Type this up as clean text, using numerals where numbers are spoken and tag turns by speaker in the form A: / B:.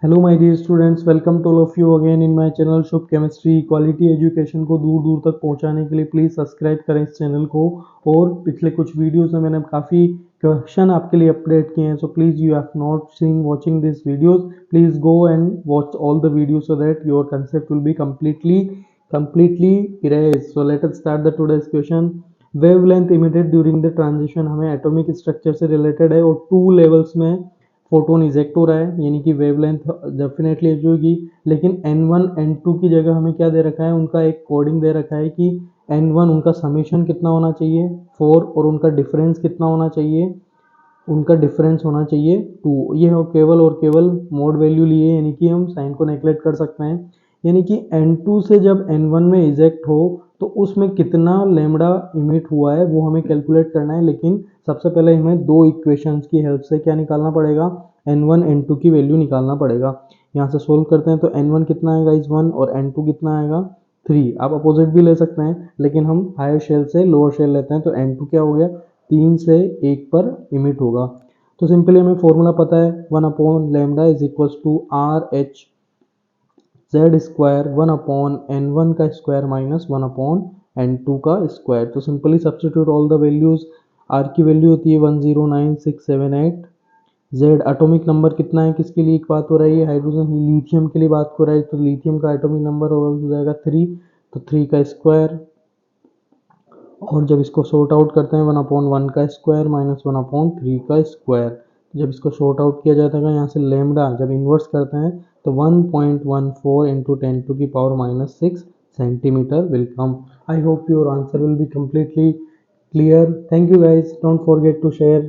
A: Hello my dear students, welcome to all of you again in my channel Shubh chemistry. Quality education को दूर दूर तक पहुंचाने के लिए प्लीज़ सब्सक्राइब करें इस चैनल को। और पिछले कुछ वीडियोस में मैंने काफ़ी क्वेश्चन आपके लिए अपडेट किए हैं, so please you have not seen watching this videos, please go and watch all the videos so that your concept will be completely erased. So let us start the today's question. Wavelength emitted during the transition हमें atomic structure से related है और two levels में photon eject हो रहा है, यानी कि वेवलेंथ डेफिनेटली होगी। लेकिन N1 N2 की जगह हमें क्या दे रखा है, उनका एक कोडिंग दे रखा है कि N1 उनका समीशन कितना होना चाहिए 4 और उनका डिफरेंस कितना होना चाहिए, उनका डिफरेंस होना चाहिए 2। ये हो केवल और केवल मोड वैल्यू लिए, यानी कि हम साइन को नेगलेक्ट कर सकते हैं। यानी कि N2 से जब N1 में इजेक्ट हो तो उसमें कितना लेमडा इमिट हुआ है वो हमें कैलकुलेट करना है। लेकिन सबसे पहले हमें दो इक्वेशंस की हेल्प से क्या निकालना पड़ेगा, N1 N2 की वैल्यू निकालना पड़ेगा। यहाँ से सोल्व करते हैं तो N1 कितना आएगा इस 1 और N2 कितना आएगा 3। आप अपोजिट भी ले सकते हैं, लेकिन हम हायर शेल से लोअर शेल लेते हैं तो N2 क्या हो गया 3 से 1 पर इमिट होगा। तो सिंपली हमें फॉर्मूला पता है 1 upon lambda is equals to R H Z square 1 upon N1 का स्क्वायर माइनस 1 अपॉन N2 का स्क्वायर। तो simply substitute all the values. R की वैल्यू होती है 109678। जेड एटॉमिक नंबर कितना है, किसके लिए बात हो रही है, हाइड्रोजन लिथियम के लिए बात हो रहा है, तो लिथियम का एटॉमिक नंबर हो जाएगा 3, तो 3 का स्क्वायर। और जब इसको सॉर्ट आउट करते हैं 1 अपॉन 1 का स्क्वायर माइनस 1 अपॉन 3 का स्क्वायर। जब इसको सॉर्ट आउट किया जाता है यहाँ से लेमडा जब इन्वर्स करते हैं तो 1.14 इंटू 10 टू की power minus 6 centimetre will come. I hope your answer will be completely clear. Thank you guys, don't forget to share